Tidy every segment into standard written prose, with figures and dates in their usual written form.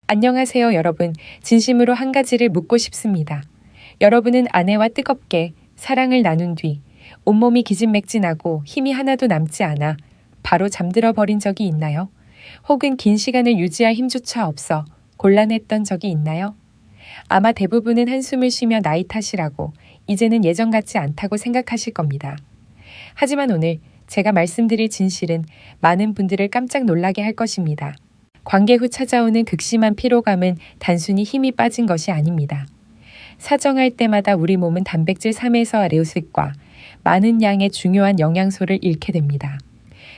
안녕하세요, 여러분. 진심으로 한 가지를 묻고 싶습니다. 여러분은 아내와 뜨겁게 사랑을 나눈 뒤 온몸이 기진맥진하고 힘이 하나도 남지 않아 바로 잠들어 버린 적이 있나요? 혹은 긴 시간을 유지할 힘조차 없어 곤란했던 적이 있나요? 아마 대부분은 한숨을 쉬며 나이 탓이라고 이제는 예전 같지 않다고 생각하실 겁니다. 하지만 오늘 제가 말씀드릴 진실은 많은 분들을 깜짝 놀라게 할 것입니다. 관계 후 찾아오는 극심한 피로감은 단순히 힘이 빠진 것이 아닙니다. 사정할 때마다 우리 몸은 단백질 3에서 레오스과 많은 양의 중요한 영양소를 잃게 됩니다.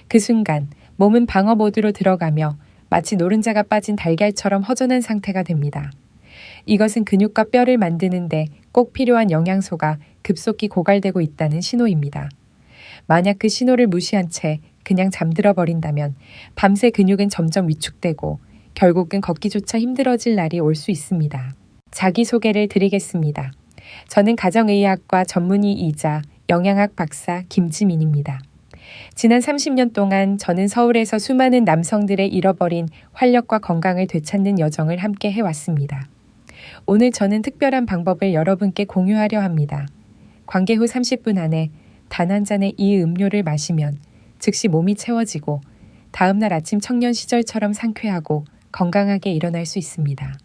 그 순간 몸은 방어 모드로 들어가며 마치 노른자가 빠진 달걀처럼 허전한 상태가 됩니다. 이것은 근육과 뼈를 만드는데 꼭 필요한 영양소가 급속히 고갈되고 있다는 신호입니다. 만약 그 신호를 무시한 채 그냥 잠들어 버린다면 밤새 근육은 점점 위축되고 결국은 걷기조차 힘들어질 날이 올 수 있습니다. 자기소개를 드리겠습니다. 저는 가정의학과 전문의이자 영양학 박사 김지민입니다. 지난 30년 동안 저는 서울에서 수많은 남성들의 잃어버린 활력과 건강을 되찾는 여정을 함께 해왔습니다. 오늘 저는 특별한 방법을 여러분께 공유하려 합니다. 관계 후 30분 안에 단 한 잔의 이 음료를 마시면 즉시 몸이 채워지고 다음날 아침 청년 시절처럼 상쾌하고 건강하게 일어날 수 있습니다.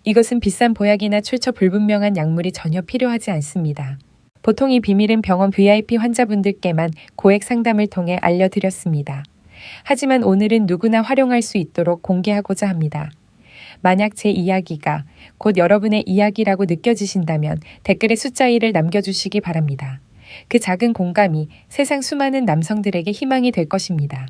이것은 비싼 보약이나 출처 불분명한 약물이 전혀 필요하지 않습니다. 보통 이 비밀은 병원 VIP 환자분들께만 고액 상담을 통해 알려드렸습니다. 하지만 오늘은 누구나 활용할 수 있도록 공개하고자 합니다. 만약 제 이야기가 곧 여러분의 이야기라고 느껴지신다면 댓글에 숫자 1을 남겨주시기 바랍니다. 그 작은 공감이 세상 수많은 남성들에게 희망이 될 것입니다.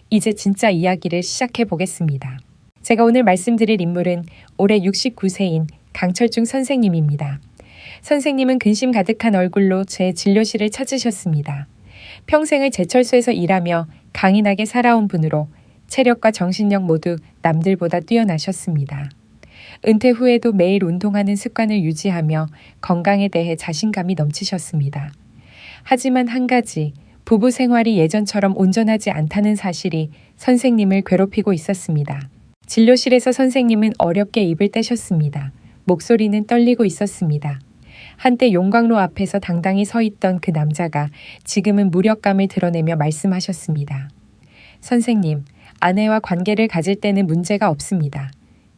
이제 진짜 이야기를 시작해 보겠습니다. 제가 오늘 말씀드릴 인물은 올해 69세인 강철중 선생님입니다. 선생님은 근심 가득한 얼굴로 제 진료실을 찾으셨습니다. 평생을 제철소에서 일하며 강인하게 살아온 분으로 체력과 정신력 모두 남들보다 뛰어나셨습니다. 은퇴 후에도 매일 운동하는 습관을 유지하며 건강에 대해 자신감이 넘치셨습니다. 하지만 한 가지, 부부 생활이 예전처럼 온전하지 않다는 사실이 선생님을 괴롭히고 있었습니다. 진료실에서 선생님은 어렵게 입을 떼셨습니다. 목소리는 떨리고 있었습니다. 한때 용광로 앞에서 당당히 서 있던 그 남자가 지금은 무력감을 드러내며 말씀하셨습니다. 선생님, 아내와 관계를 가질 때는 문제가 없습니다.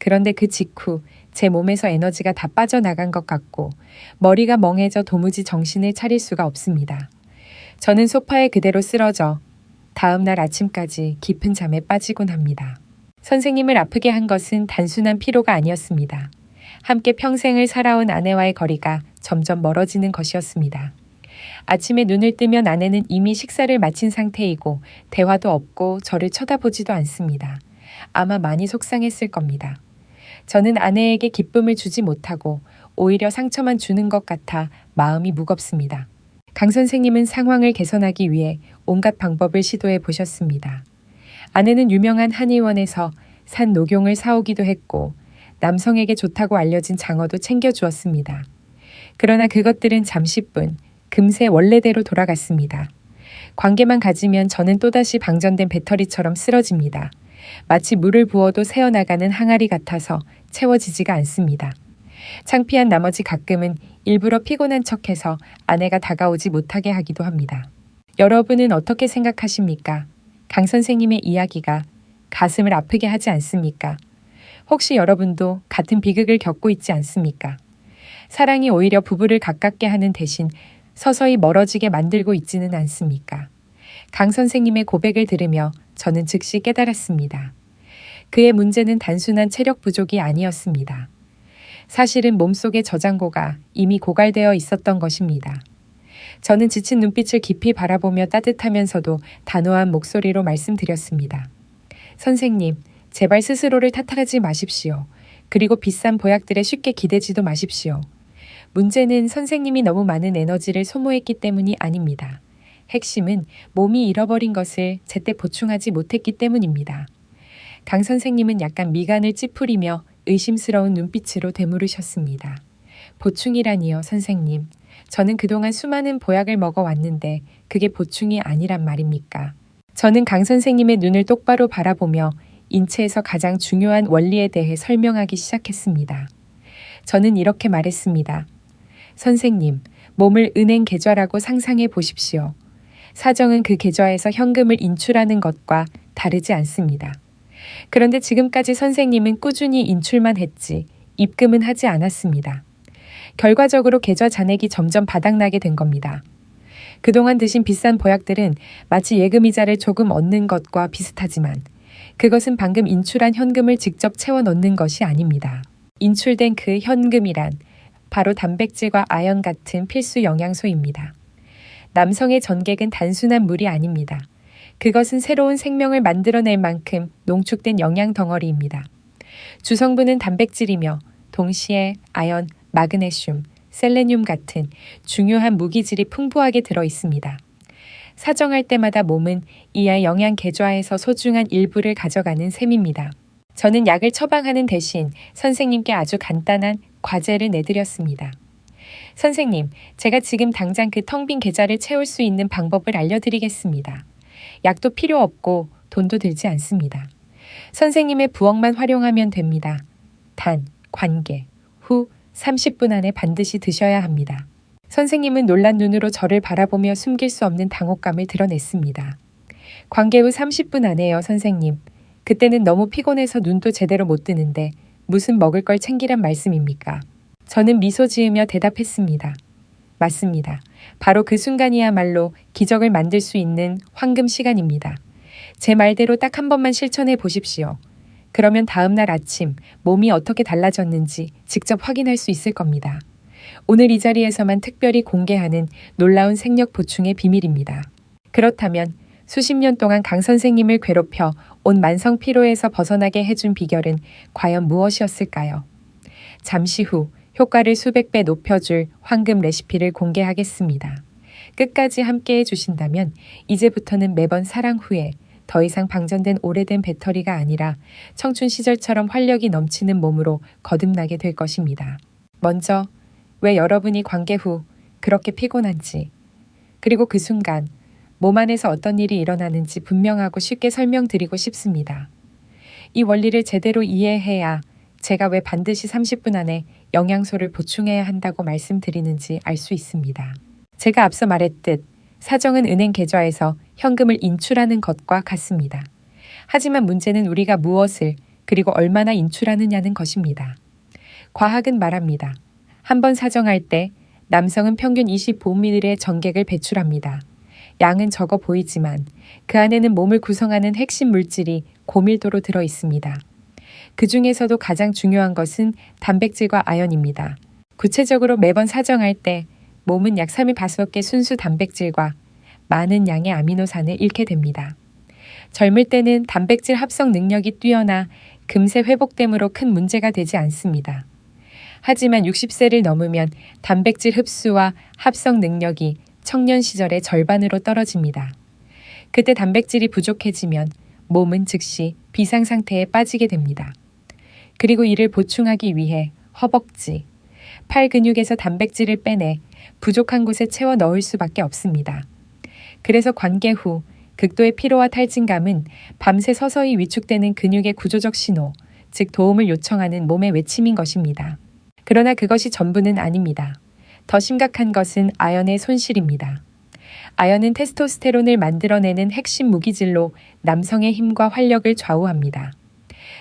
그런데 그 직후 제 몸에서 에너지가 다 빠져나간 것 같고 머리가 멍해져 도무지 정신을 차릴 수가 없습니다. 저는 소파에 그대로 쓰러져 다음 날 아침까지 깊은 잠에 빠지곤 합니다. 선생님을 아프게 한 것은 단순한 피로가 아니었습니다. 함께 평생을 살아온 아내와의 거리가 점점 멀어지는 것이었습니다. 아침에 눈을 뜨면 아내는 이미 식사를 마친 상태이고 대화도 없고 저를 쳐다보지도 않습니다. 아마 많이 속상했을 겁니다. 저는 아내에게 기쁨을 주지 못하고 오히려 상처만 주는 것 같아 마음이 무겁습니다. 강 선생님은 상황을 개선하기 위해 온갖 방법을 시도해 보셨습니다. 아내는 유명한 한의원에서 산 녹용을 사오기도 했고 남성에게 좋다고 알려진 장어도 챙겨주었습니다. 그러나 그것들은 잠시뿐 금세 원래대로 돌아갔습니다. 관계만 가지면 저는 또다시 방전된 배터리처럼 쓰러집니다. 마치 물을 부어도 새어나가는 항아리 같아서 채워지지가 않습니다. 창피한 나머지 가끔은 일부러 피곤한 척해서 아내가 다가오지 못하게 하기도 합니다. 여러분은 어떻게 생각하십니까? 강 선생님의 이야기가 가슴을 아프게 하지 않습니까? 혹시 여러분도 같은 비극을 겪고 있지 않습니까? 사랑이 오히려 부부를 가깝게 하는 대신 서서히 멀어지게 만들고 있지는 않습니까? 강 선생님의 고백을 들으며 저는 즉시 깨달았습니다. 그의 문제는 단순한 체력 부족이 아니었습니다. 사실은 몸속의 저장고가 이미 고갈되어 있었던 것입니다. 저는 지친 눈빛을 깊이 바라보며 따뜻하면서도 단호한 목소리로 말씀드렸습니다. 선생님, 제발 스스로를 탓하지 마십시오. 그리고 비싼 보약들에 쉽게 기대지도 마십시오. 문제는 선생님이 너무 많은 에너지를 소모했기 때문이 아닙니다. 핵심은 몸이 잃어버린 것을 제때 보충하지 못했기 때문입니다. 강 선생님은 약간 미간을 찌푸리며 의심스러운 눈빛으로 되물으셨습니다. 보충이라니요, 선생님. 저는 그동안 수많은 보약을 먹어왔는데 그게 보충이 아니란 말입니까? 저는 강 선생님의 눈을 똑바로 바라보며 인체에서 가장 중요한 원리에 대해 설명하기 시작했습니다. 저는 이렇게 말했습니다. 선생님, 몸을 은행 계좌라고 상상해 보십시오. 사정은 그 계좌에서 현금을 인출하는 것과 다르지 않습니다. 그런데 지금까지 선생님은 꾸준히 인출만 했지 입금은 하지 않았습니다. 결과적으로 계좌 잔액이 점점 바닥나게 된 겁니다. 그동안 드신 비싼 보약들은 마치 예금이자를 조금 얻는 것과 비슷하지만 그것은 방금 인출한 현금을 직접 채워 넣는 것이 아닙니다. 인출된 그 현금이란 바로 단백질과 아연 같은 필수 영양소입니다. 남성의 전객은 단순한 물이 아닙니다. 그것은 새로운 생명을 만들어낼 만큼 농축된 영양 덩어리입니다. 주성분은 단백질이며 동시에 아연, 마그네슘, 셀레늄 같은 중요한 무기질이 풍부하게 들어 있습니다. 사정할 때마다 몸은 이하 영양 계좌에서 소중한 일부를 가져가는 셈입니다. 저는 약을 처방하는 대신 선생님께 아주 간단한 과제를 내드렸습니다. 선생님, 제가 지금 당장 그 텅 빈 계좌를 채울 수 있는 방법을 알려드리겠습니다. 약도 필요 없고 돈도 들지 않습니다. 선생님의 부엌만 활용하면 됩니다. 단, 관계, 후 30분 안에 반드시 드셔야 합니다. 선생님은 놀란 눈으로 저를 바라보며 숨길 수 없는 당혹감을 드러냈습니다. 관계 후 30분 안에요, 선생님. 그때는 너무 피곤해서 눈도 제대로 못 뜨는데 무슨 먹을 걸 챙기란 말씀입니까? 저는 미소 지으며 대답했습니다. 맞습니다. 바로 그 순간이야말로 기적을 만들 수 있는 황금 시간입니다. 제 말대로 딱 한 번만 실천해 보십시오. 그러면 다음날 아침 몸이 어떻게 달라졌는지 직접 확인할 수 있을 겁니다. 오늘 이 자리에서만 특별히 공개하는 놀라운 생력 보충의 비밀입니다. 그렇다면 수십 년 동안 강 선생님을 괴롭혀 온 만성 피로에서 벗어나게 해준 비결은 과연 무엇이었을까요? 잠시 후 효과를 수백 배 높여줄 황금 레시피를 공개하겠습니다. 끝까지 함께 해주신다면 이제부터는 매번 사랑 후에 더 이상 방전된 오래된 배터리가 아니라 청춘 시절처럼 활력이 넘치는 몸으로 거듭나게 될 것입니다. 먼저 왜 여러분이 관계 후 그렇게 피곤한지, 그리고 그 순간 몸 안에서 어떤 일이 일어나는지 분명하고 쉽게 설명드리고 싶습니다. 이 원리를 제대로 이해해야 제가 왜 반드시 30분 안에 영양소를 보충해야 한다고 말씀드리는지 알 수 있습니다. 제가 앞서 말했듯 사정은 은행 계좌에서 현금을 인출하는 것과 같습니다. 하지만 문제는 우리가 무엇을 그리고 얼마나 인출하느냐는 것입니다. 과학은 말합니다. 한번 사정할 때 남성은 평균 25ml의 전객을 배출합니다. 양은 적어 보이지만 그 안에는 몸을 구성하는 핵심 물질이 고밀도로 들어 있습니다. 그 중에서도 가장 중요한 것은 단백질과 아연입니다. 구체적으로 매번 사정할 때 몸은 약 3에 5개 순수 단백질과 많은 양의 아미노산을 잃게 됩니다. 젊을 때는 단백질 합성 능력이 뛰어나 금세 회복됨으로 큰 문제가 되지 않습니다. 하지만 60세를 넘으면 단백질 흡수와 합성 능력이 청년 시절의 절반으로 떨어집니다. 그때 단백질이 부족해지면 몸은 즉시 비상 상태에 빠지게 됩니다. 그리고 이를 보충하기 위해 허벅지, 팔 근육에서 단백질을 빼내 부족한 곳에 채워 넣을 수밖에 없습니다. 그래서 관계 후 극도의 피로와 탈진감은 밤새 서서히 위축되는 근육의 구조적 신호, 즉 도움을 요청하는 몸의 외침인 것입니다. 그러나 그것이 전부는 아닙니다. 더 심각한 것은 아연의 손실입니다. 아연은 테스토스테론을 만들어내는 핵심 무기질로 남성의 힘과 활력을 좌우합니다.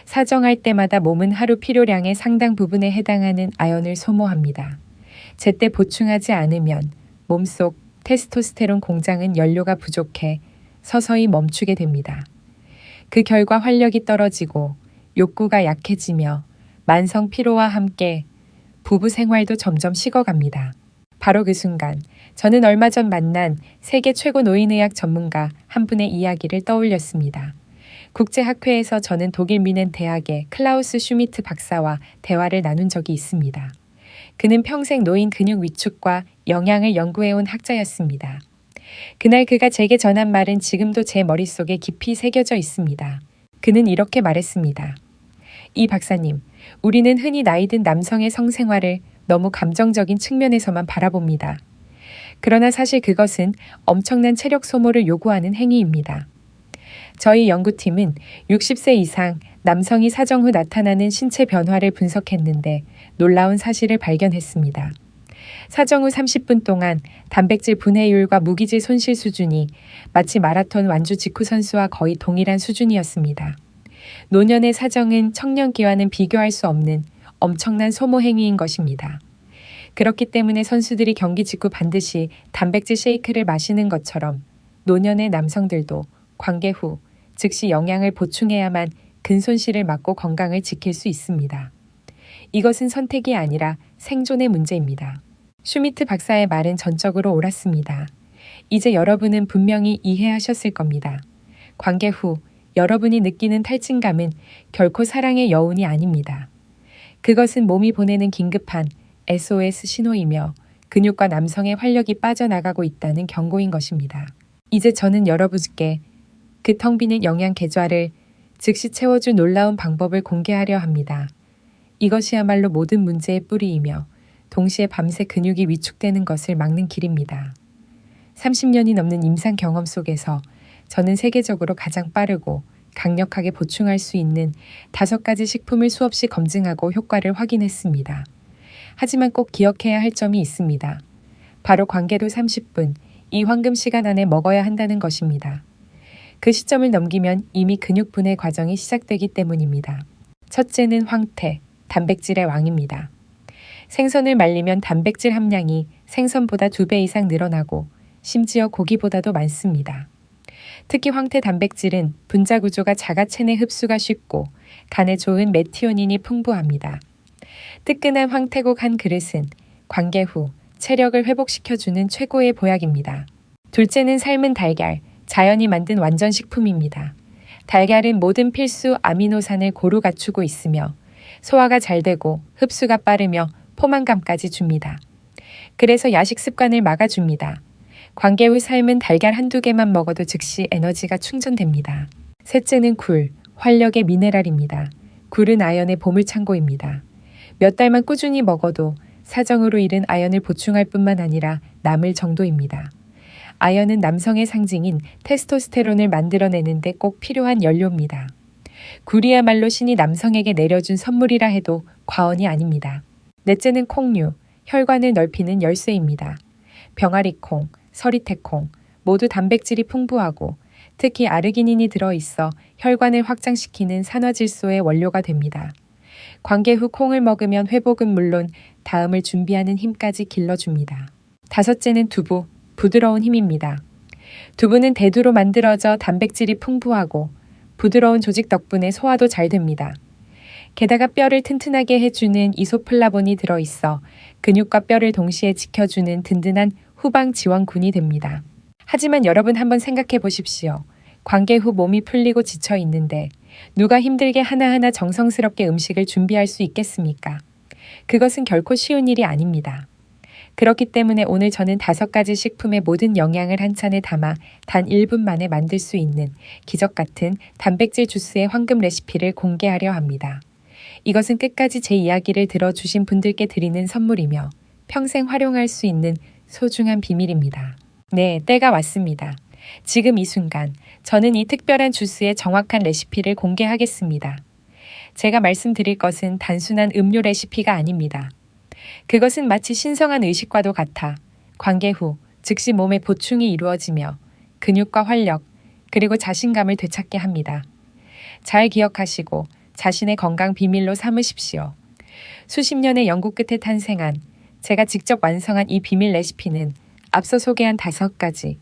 사정할 때마다 몸은 하루 필요량의 상당 부분에 해당하는 아연을 소모합니다. 제때 보충하지 않으면 몸속 테스토스테론 공장은 연료가 부족해 서서히 멈추게 됩니다. 그 결과 활력이 떨어지고 욕구가 약해지며 만성 피로와 함께 부부 생활도 점점 식어갑니다. 바로 그 순간 저는 얼마 전 만난 세계 최고 노인의학 전문가 한 분의 이야기를 떠올렸습니다. 국제학회에서 저는 독일 미넨 대학의 클라우스 슈미트 박사와 대화를 나눈 적이 있습니다. 그는 평생 노인 근육 위축과 영양을 연구해온 학자였습니다. 그날 그가 제게 전한 말은 지금도 제 머릿속에 깊이 새겨져 있습니다. 그는 이렇게 말했습니다. 이 박사님, 우리는 흔히 나이 든 남성의 성생활을 너무 감정적인 측면에서만 바라봅니다. 그러나 사실 그것은 엄청난 체력 소모를 요구하는 행위입니다. 저희 연구팀은 60세 이상 남성이 사정 후 나타나는 신체 변화를 분석했는데 놀라운 사실을 발견했습니다. 사정 후 30분 동안 단백질 분해율과 무기질 손실 수준이 마치 마라톤 완주 직후 선수와 거의 동일한 수준이었습니다. 노년의 사정은 청년기와는 비교할 수 없는 엄청난 소모 행위인 것입니다. 그렇기 때문에 선수들이 경기 직후 반드시 단백질 쉐이크를 마시는 것처럼 노년의 남성들도 관계 후 즉시 영양을 보충해야만 근손실을 막고 건강을 지킬 수 있습니다. 이것은 선택이 아니라 생존의 문제입니다. 슈미트 박사의 말은 전적으로 옳았습니다. 이제 여러분은 분명히 이해하셨을 겁니다. 관계 후 여러분이 느끼는 탈진감은 결코 사랑의 여운이 아닙니다. 그것은 몸이 보내는 긴급한 SOS 신호이며 근육과 남성의 활력이 빠져나가고 있다는 경고인 것입니다. 이제 저는 여러분께 그 텅 비는 영양 계좌를 즉시 채워줄 놀라운 방법을 공개하려 합니다. 이것이야말로 모든 문제의 뿌리이며 동시에 밤새 근육이 위축되는 것을 막는 길입니다. 30년이 넘는 임상 경험 속에서 저는 세계적으로 가장 빠르고 강력하게 보충할 수 있는 5가지 식품을 수없이 검증하고 효과를 확인했습니다. 하지만 꼭 기억해야 할 점이 있습니다. 바로 관계도 30분, 이 황금 시간 안에 먹어야 한다는 것입니다. 그 시점을 넘기면 이미 근육 분해 과정이 시작되기 때문입니다. 첫째는 황태, 단백질의 왕입니다. 생선을 말리면 단백질 함량이 생선보다 2배 이상 늘어나고 심지어 고기보다도 많습니다. 특히 황태 단백질은 분자 구조가 작아 체내 흡수가 쉽고 간에 좋은 메티오닌이 풍부합니다. 뜨끈한 황태국 한 그릇은 관계 후 체력을 회복시켜주는 최고의 보약입니다. 둘째는 삶은 달걀, 자연이 만든 완전 식품입니다. 달걀은 모든 필수 아미노산을 고루 갖추고 있으며 소화가 잘 되고 흡수가 빠르며 포만감까지 줍니다. 그래서 야식 습관을 막아줍니다. 관계 후 삶은 달걀 한두 개만 먹어도 즉시 에너지가 충전됩니다. 셋째는 굴, 활력의 미네랄입니다. 굴은 아연의 보물창고입니다. 몇 달만 꾸준히 먹어도 사정으로 잃은 아연을 보충할 뿐만 아니라 남을 정도입니다. 아연은 남성의 상징인 테스토스테론을 만들어내는데 꼭 필요한 연료입니다. 굴이야말로 신이 남성에게 내려준 선물이라 해도 과언이 아닙니다. 넷째는 콩류, 혈관을 넓히는 열쇠입니다. 병아리콩, 서리태콩 모두 단백질이 풍부하고 특히 아르기닌이 들어있어 혈관을 확장시키는 산화질소의 원료가 됩니다. 관계 후 콩을 먹으면 회복은 물론 다음을 준비하는 힘까지 길러줍니다. 다섯째는 두부, 부드러운 힘입니다. 두부는 대두로 만들어져 단백질이 풍부하고 부드러운 조직 덕분에 소화도 잘 됩니다. 게다가 뼈를 튼튼하게 해주는 이소플라본이 들어있어 근육과 뼈를 동시에 지켜주는 든든한 후방 지원군이 됩니다. 하지만 여러분 한번 생각해 보십시오. 관계 후 몸이 풀리고 지쳐 있는데 누가 힘들게 하나하나 정성스럽게 음식을 준비할 수 있겠습니까? 그것은 결코 쉬운 일이 아닙니다. 그렇기 때문에 오늘 저는 5가지 식품의 모든 영양을 한 찬에 담아 단 1분 만에 만들 수 있는 기적 같은 단백질 주스의 황금 레시피를 공개하려 합니다. 이것은 끝까지 제 이야기를 들어주신 분들께 드리는 선물이며 평생 활용할 수 있는 소중한 비밀입니다. 네, 때가 왔습니다. 지금 이 순간 저는 이 특별한 주스의 정확한 레시피를 공개하겠습니다. 제가 말씀드릴 것은 단순한 음료 레시피가 아닙니다. 그것은 마치 신성한 의식과도 같아 관계 후 즉시 몸에 보충이 이루어지며 근육과 활력 그리고 자신감을 되찾게 합니다. 잘 기억하시고 자신의 건강 비밀로 삼으십시오. 수십 년의 연구 끝에 탄생한 제가 직접 완성한 이 비밀 레시피는 앞서 소개한 5가지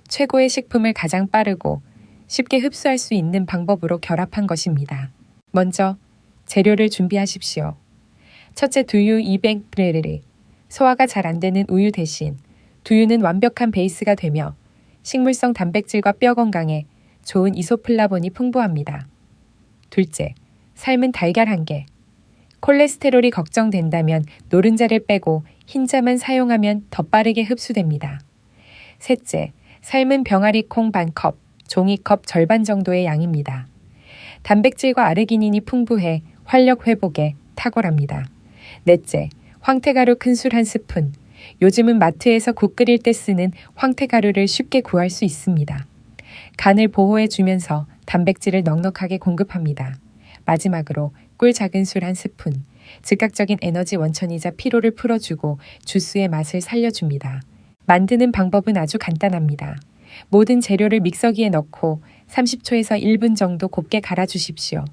최고의 식품을 가장 빠르고 쉽게 흡수할 수 있는 방법으로 결합한 것입니다. 먼저 재료를 준비하십시오. 첫째, 두유 200ml. 소화가 잘 안 되는 우유 대신 두유는 완벽한 베이스가 되며 식물성 단백질과 뼈 건강에 좋은 이소플라본이 풍부합니다. 둘째, 삶은 달걀 1개. 콜레스테롤이 걱정된다면 노른자를 빼고 흰자만 사용하면 더 빠르게 흡수됩니다. 셋째, 삶은 병아리콩 반컵, 종이컵 절반 정도의 양입니다. 단백질과 아르기닌이 풍부해 활력 회복에 탁월합니다. 넷째, 황태가루 큰술 1스푼. 요즘은 마트에서 국 끓일 때 쓰는 황태가루를 쉽게 구할 수 있습니다. 간을 보호해주면서 단백질을 넉넉하게 공급합니다. 마지막으로 꿀 작은 술 한 스푼, 즉각적인 에너지 원천이자 피로를 풀어주고 주스의 맛을 살려줍니다. 만드는 방법은 아주 간단합니다. 모든 재료를 믹서기에 넣고 30초에서 1분 정도 곱게 갈아주십시오.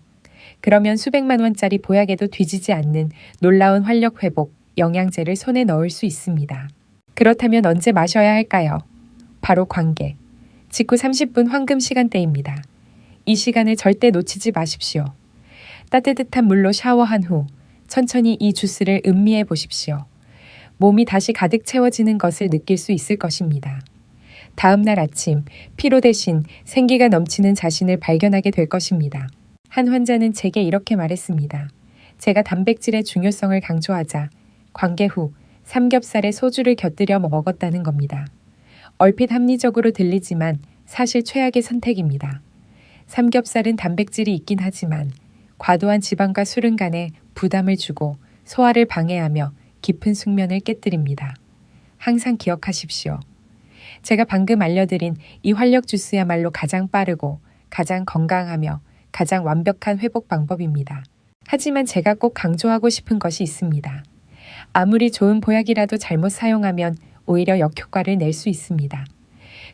그러면 수백만 원짜리 보약에도 뒤지지 않는 놀라운 활력 회복, 영양제를 손에 넣을 수 있습니다. 그렇다면 언제 마셔야 할까요? 바로 관계. 직후 30분 황금 시간대입니다. 이 시간을 절대 놓치지 마십시오. 따뜻한 물로 샤워한 후 천천히 이 주스를 음미해 보십시오. 몸이 다시 가득 채워지는 것을 느낄 수 있을 것입니다. 다음 날 아침, 피로 대신 생기가 넘치는 자신을 발견하게 될 것입니다. 한 환자는 제게 이렇게 말했습니다. 제가 단백질의 중요성을 강조하자 관계 후 삼겹살에 소주를 곁들여 먹었다는 겁니다. 얼핏 합리적으로 들리지만 사실 최악의 선택입니다. 삼겹살은 단백질이 있긴 하지만 과도한 지방과 술은 간에 부담을 주고 소화를 방해하며 깊은 숙면을 깨뜨립니다. 항상 기억하십시오. 제가 방금 알려드린 이 활력 주스야말로 가장 빠르고 가장 건강하며 가장 완벽한 회복 방법입니다. 하지만 제가 꼭 강조하고 싶은 것이 있습니다. 아무리 좋은 보약이라도 잘못 사용하면 오히려 역효과를 낼 수 있습니다.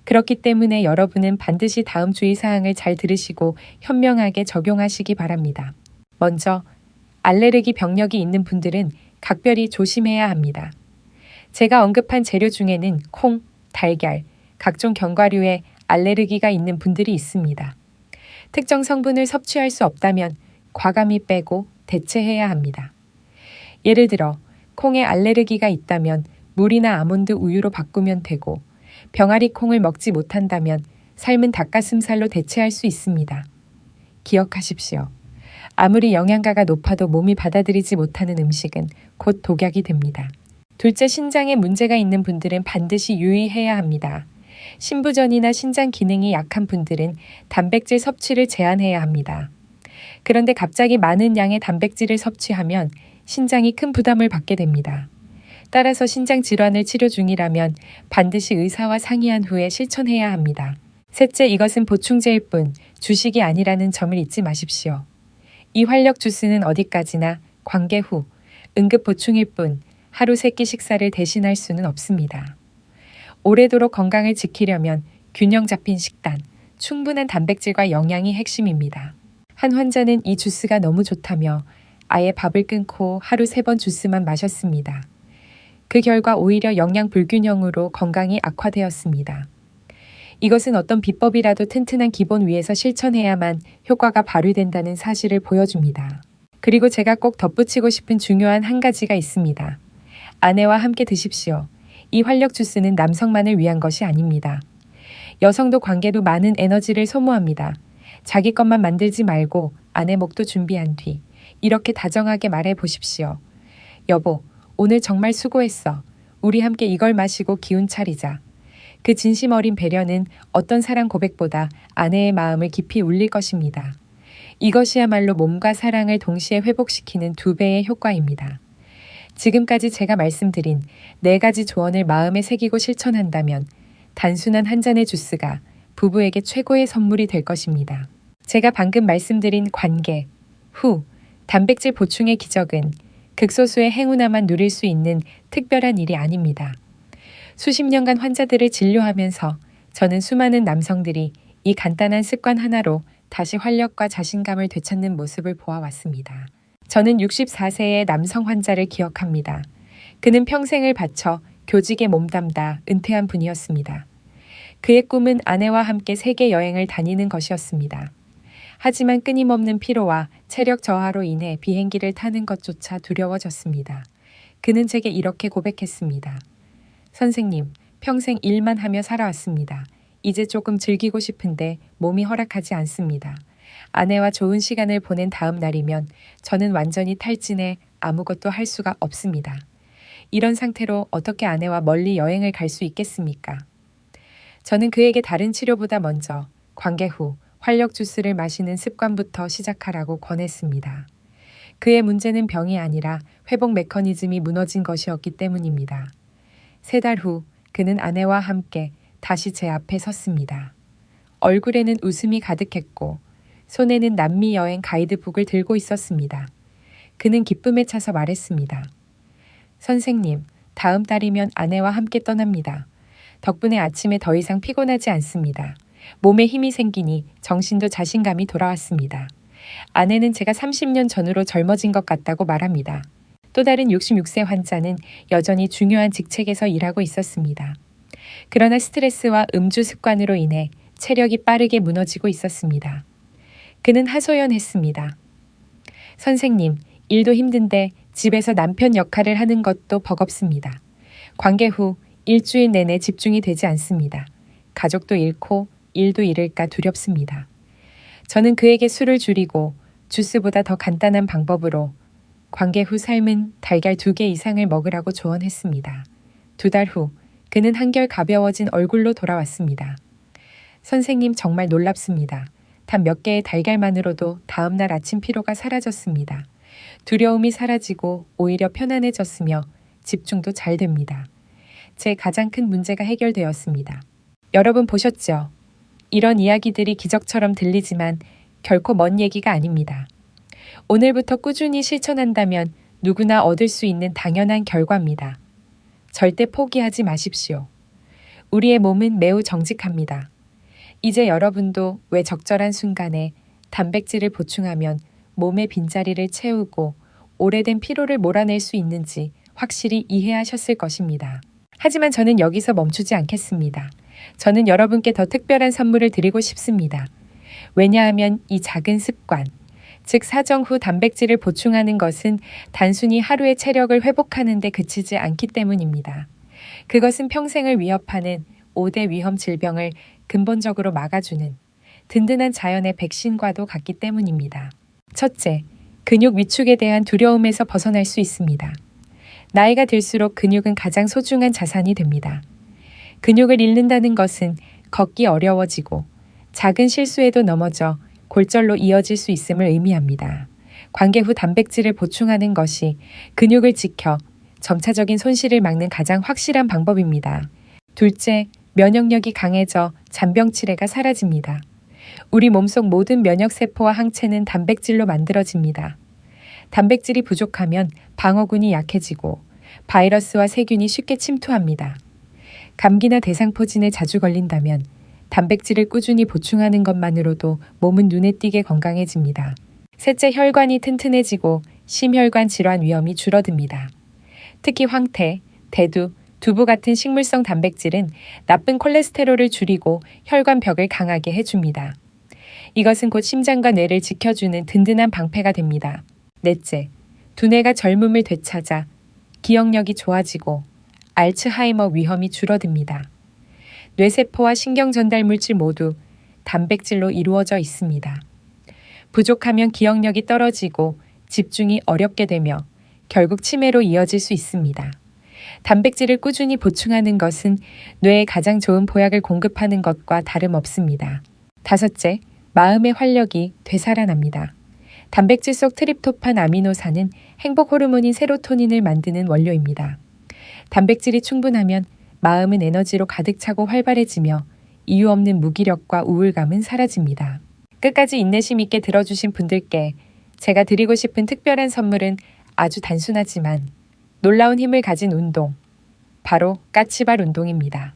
그렇기 때문에 여러분은 반드시 다음 주의사항을 잘 들으시고 현명하게 적용하시기 바랍니다. 먼저, 알레르기 병력이 있는 분들은 각별히 조심해야 합니다. 제가 언급한 재료 중에는 콩, 달걀, 각종 견과류에 알레르기가 있는 분들이 있습니다. 특정 성분을 섭취할 수 없다면 과감히 빼고 대체해야 합니다. 예를 들어 콩에 알레르기가 있다면 물이나 아몬드 우유로 바꾸면 되고 병아리 콩을 먹지 못한다면 삶은 닭가슴살로 대체할 수 있습니다. 기억하십시오. 아무리 영양가가 높아도 몸이 받아들이지 못하는 음식은 곧 독약이 됩니다. 둘째, 신장에 문제가 있는 분들은 반드시 유의해야 합니다. 신부전이나 신장 기능이 약한 분들은 단백질 섭취를 제한해야 합니다. 그런데 갑자기 많은 양의 단백질을 섭취하면 신장이 큰 부담을 받게 됩니다. 따라서 신장 질환을 치료 중이라면 반드시 의사와 상의한 후에 실천해야 합니다. 셋째, 이것은 보충제일 뿐 주식이 아니라는 점을 잊지 마십시오. 이 활력 주스는 어디까지나 관계 후 응급 보충일 뿐 하루 3끼 식사를 대신할 수는 없습니다. 오래도록 건강을 지키려면 균형 잡힌 식단, 충분한 단백질과 영양이 핵심입니다. 한 환자는 이 주스가 너무 좋다며 아예 밥을 끊고 하루 3번 주스만 마셨습니다. 그 결과 오히려 영양 불균형으로 건강이 악화되었습니다. 이것은 어떤 비법이라도 튼튼한 기본 위에서 실천해야만 효과가 발휘된다는 사실을 보여줍니다. 그리고 제가 꼭 덧붙이고 싶은 중요한 한 가지가 있습니다. 아내와 함께 드십시오. 이 활력 주스는 남성만을 위한 것이 아닙니다. 여성도 관계도 많은 에너지를 소모합니다. 자기 것만 만들지 말고 아내 목도 준비한 뒤 이렇게 다정하게 말해 보십시오. 여보, 오늘 정말 수고했어. 우리 함께 이걸 마시고 기운 차리자. 그 진심 어린 배려는 어떤 사랑 고백보다 아내의 마음을 깊이 울릴 것입니다. 이것이야말로 몸과 사랑을 동시에 회복시키는 2배의 효과입니다. 지금까지 제가 말씀드린 4가지 조언을 마음에 새기고 실천한다면 단순한 한 잔의 주스가 부부에게 최고의 선물이 될 것입니다. 제가 방금 말씀드린 관계, 후, 단백질 보충의 기적은 극소수의 행운아만 누릴 수 있는 특별한 일이 아닙니다. 수십 년간 환자들을 진료하면서 저는 수많은 남성들이 이 간단한 습관 하나로 다시 활력과 자신감을 되찾는 모습을 보아왔습니다. 저는 64세의 남성 환자를 기억합니다. 그는 평생을 바쳐 교직에 몸담다 은퇴한 분이었습니다. 그의 꿈은 아내와 함께 세계 여행을 다니는 것이었습니다. 하지만 끊임없는 피로와 체력 저하로 인해 비행기를 타는 것조차 두려워졌습니다. 그는 제게 이렇게 고백했습니다. 선생님, 평생 일만 하며 살아왔습니다. 이제 조금 즐기고 싶은데 몸이 허락하지 않습니다. 아내와 좋은 시간을 보낸 다음 날이면 저는 완전히 탈진해 아무것도 할 수가 없습니다. 이런 상태로 어떻게 아내와 멀리 여행을 갈 수 있겠습니까? 저는 그에게 다른 치료보다 먼저 관계 후 활력 주스를 마시는 습관부터 시작하라고 권했습니다. 그의 문제는 병이 아니라 회복 메커니즘이 무너진 것이었기 때문입니다. 3달 후 그는 아내와 함께 다시 제 앞에 섰습니다. 얼굴에는 웃음이 가득했고 손에는 남미 여행 가이드북을 들고 있었습니다. 그는 기쁨에 차서 말했습니다. 선생님, 다음 달이면 아내와 함께 떠납니다. 덕분에 아침에 더 이상 피곤하지 않습니다. 몸에 힘이 생기니 정신도 자신감이 돌아왔습니다. 아내는 제가 30년 전으로 젊어진 것 같다고 말합니다. 또 다른 66세 환자는 여전히 중요한 직책에서 일하고 있었습니다. 그러나 스트레스와 음주 습관으로 인해 체력이 빠르게 무너지고 있었습니다. 그는 하소연했습니다. 선생님, 일도 힘든데 집에서 남편 역할을 하는 것도 버겁습니다. 관계 후 일주일 내내 집중이 되지 않습니다. 가족도 잃고 일도 잃을까 두렵습니다. 저는 그에게 술을 줄이고 주스보다 더 간단한 방법으로 관계 후 삶은 달걀 2개 이상을 먹으라고 조언했습니다. 2달 후 그는 한결 가벼워진 얼굴로 돌아왔습니다. 선생님 정말 놀랍습니다. 단 몇 개의 달걀만으로도 다음날 아침 피로가 사라졌습니다. 두려움이 사라지고 오히려 편안해졌으며 집중도 잘 됩니다. 제 가장 큰 문제가 해결되었습니다. 여러분 보셨죠? 이런 이야기들이 기적처럼 들리지만 결코 먼 얘기가 아닙니다. 오늘부터 꾸준히 실천한다면 누구나 얻을 수 있는 당연한 결과입니다. 절대 포기하지 마십시오. 우리의 몸은 매우 정직합니다. 이제 여러분도 왜 적절한 순간에 단백질을 보충하면 몸의 빈자리를 채우고 오래된 피로를 몰아낼 수 있는지 확실히 이해하셨을 것입니다. 하지만 저는 여기서 멈추지 않겠습니다. 저는 여러분께 더 특별한 선물을 드리고 싶습니다. 왜냐하면 이 작은 습관, 즉 사정 후 단백질을 보충하는 것은 단순히 하루의 체력을 회복하는 데 그치지 않기 때문입니다. 그것은 평생을 위협하는 5대 위험 질병을 근본적으로 막아주는 든든한 자연의 백신과도 같기 때문입니다. 첫째, 근육 위축에 대한 두려움에서 벗어날 수 있습니다. 나이가 들수록 근육은 가장 소중한 자산이 됩니다. 근육을 잃는다는 것은 걷기 어려워지고 작은 실수에도 넘어져 골절로 이어질 수 있음을 의미합니다. 관계 후 단백질을 보충하는 것이 근육을 지켜 점차적인 손실을 막는 가장 확실한 방법입니다. 둘째, 면역력이 강해져 잔병 치레가 사라집니다. 우리 몸속 모든 면역세포와 항체는 단백질로 만들어집니다. 단백질이 부족하면 방어군이 약해지고 바이러스와 세균이 쉽게 침투합니다. 감기나 대상포진에 자주 걸린다면 단백질을 꾸준히 보충하는 것만으로도 몸은 눈에 띄게 건강해집니다. 셋째, 혈관이 튼튼해지고 심혈관 질환 위험이 줄어듭니다. 특히 황태, 대두, 두부 같은 식물성 단백질은 나쁜 콜레스테롤을 줄이고 혈관벽을 강하게 해줍니다. 이것은 곧 심장과 뇌를 지켜주는 든든한 방패가 됩니다. 넷째, 두뇌가 젊음을 되찾아 기억력이 좋아지고 알츠하이머 위험이 줄어듭니다. 뇌세포와 신경 전달 물질 모두 단백질로 이루어져 있습니다. 부족하면 기억력이 떨어지고 집중이 어렵게 되며 결국 치매로 이어질 수 있습니다. 단백질을 꾸준히 보충하는 것은 뇌에 가장 좋은 보약을 공급하는 것과 다름없습니다. 다섯째, 마음의 활력이 되살아납니다. 단백질 속 트립토판 아미노산은 행복 호르몬인 세로토닌을 만드는 원료입니다. 단백질이 충분하면 마음은 에너지로 가득 차고 활발해지며 이유 없는 무기력과 우울감은 사라집니다. 끝까지 인내심 있게 들어주신 분들께 제가 드리고 싶은 특별한 선물은 아주 단순하지만 놀라운 힘을 가진 운동, 바로 까치발 운동입니다.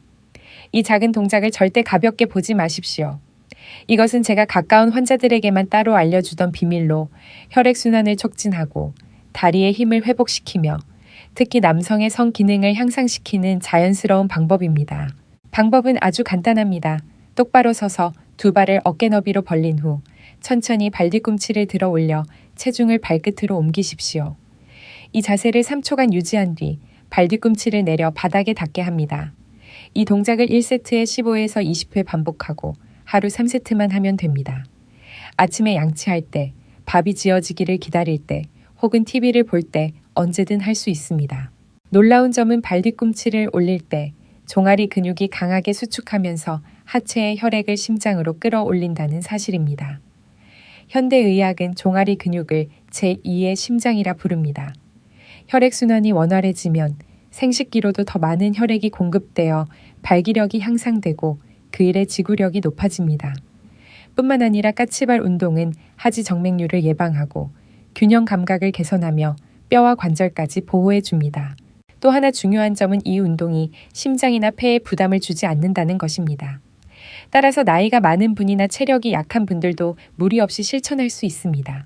이 작은 동작을 절대 가볍게 보지 마십시오. 이것은 제가 가까운 환자들에게만 따로 알려주던 비밀로 혈액순환을 촉진하고 다리의 힘을 회복시키며 특히 남성의 성 기능을 향상시키는 자연스러운 방법입니다. 방법은 아주 간단합니다. 똑바로 서서 두 발을 어깨 너비로 벌린 후 천천히 발뒤꿈치를 들어 올려 체중을 발끝으로 옮기십시오. 이 자세를 3초간 유지한 뒤 발뒤꿈치를 내려 바닥에 닿게 합니다. 이 동작을 1세트에 15에서 20회 반복하고 하루 3세트만 하면 됩니다. 아침에 양치할 때, 밥이 지어지기를 기다릴 때, 혹은 TV를 볼 때 언제든 할 수 있습니다. 놀라운 점은 발뒤꿈치를 올릴 때 종아리 근육이 강하게 수축하면서 하체의 혈액을 심장으로 끌어올린다는 사실입니다. 현대의학은 종아리 근육을 제2의 심장이라 부릅니다. 혈액순환이 원활해지면 생식기로도 더 많은 혈액이 공급되어 발기력이 향상되고 그 일의 지구력이 높아집니다. 뿐만 아니라 까치발 운동은 하지 정맥류를 예방하고 균형 감각을 개선하며 뼈와 관절까지 보호해 줍니다. 또 하나 중요한 점은 이 운동이 심장이나 폐에 부담을 주지 않는다는 것입니다. 따라서 나이가 많은 분이나 체력이 약한 분들도 무리 없이 실천할 수 있습니다.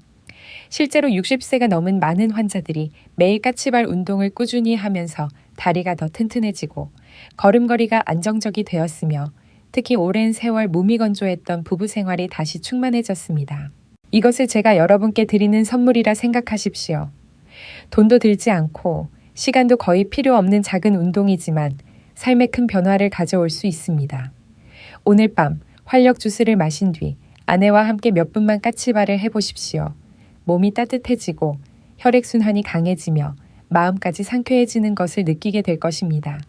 실제로 60세가 넘은 많은 환자들이 매일 까치발 운동을 꾸준히 하면서 다리가 더 튼튼해지고 걸음걸이가 안정적이 되었으며 특히 오랜 세월 몸이 건조했던 부부 생활이 다시 충만해졌습니다. 이것을 제가 여러분께 드리는 선물이라 생각하십시오. 돈도 들지 않고 시간도 거의 필요 없는 작은 운동이지만 삶에 큰 변화를 가져올 수 있습니다. 오늘 밤 활력 주스를 마신 뒤 아내와 함께 몇 분만 까치발을 해보십시오. 몸이 따뜻해지고 혈액순환이 강해지며 마음까지 상쾌해지는 것을 느끼게 될 것입니다.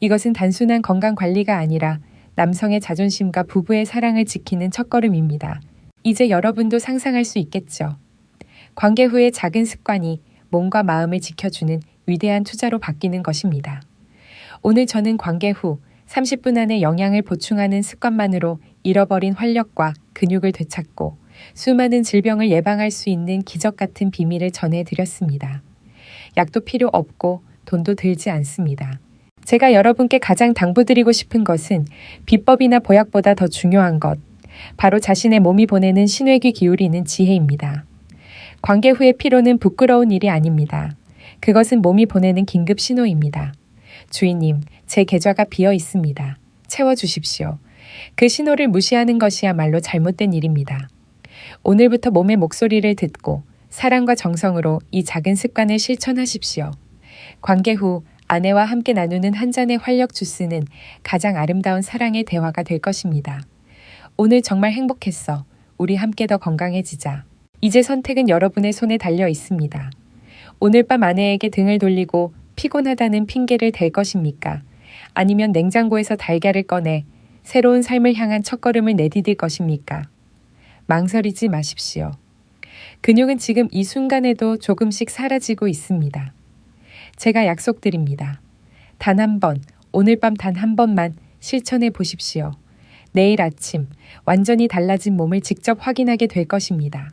이것은 단순한 건강관리가 아니라 남성의 자존심과 부부의 사랑을 지키는 첫걸음입니다. 이제 여러분도 상상할 수 있겠죠. 관계 후의 작은 습관이 몸과 마음을 지켜주는 위대한 투자로 바뀌는 것입니다. 오늘 저는 관계 후 30분 안에 영양을 보충하는 습관만으로 잃어버린 활력과 근육을 되찾고 수많은 질병을 예방할 수 있는 기적 같은 비밀을 전해드렸습니다. 약도 필요 없고 돈도 들지 않습니다. 제가 여러분께 가장 당부드리고 싶은 것은 비법이나 보약보다 더 중요한 것, 바로 자신의 몸이 보내는 신뢰귀 기울이는 지혜입니다. 관계 후의 피로는 부끄러운 일이 아닙니다. 그것은 몸이 보내는 긴급 신호입니다. 주인님, 제 계좌가 비어 있습니다. 채워주십시오. 그 신호를 무시하는 것이야말로 잘못된 일입니다. 오늘부터 몸의 목소리를 듣고 사랑과 정성으로 이 작은 습관을 실천하십시오. 관계 후 아내와 함께 나누는 한 잔의 활력 주스는 가장 아름다운 사랑의 대화가 될 것입니다. 오늘 정말 행복했어. 우리 함께 더 건강해지자. 이제 선택은 여러분의 손에 달려 있습니다. 오늘 밤 아내에게 등을 돌리고 피곤하다는 핑계를 댈 것입니까? 아니면 냉장고에서 달걀을 꺼내 새로운 삶을 향한 첫걸음을 내디딜 것입니까? 망설이지 마십시오. 근육은 지금 이 순간에도 조금씩 사라지고 있습니다. 제가 약속드립니다. 단 한 번, 오늘 밤 단 한 번만 실천해 보십시오. 내일 아침 완전히 달라진 몸을 직접 확인하게 될 것입니다.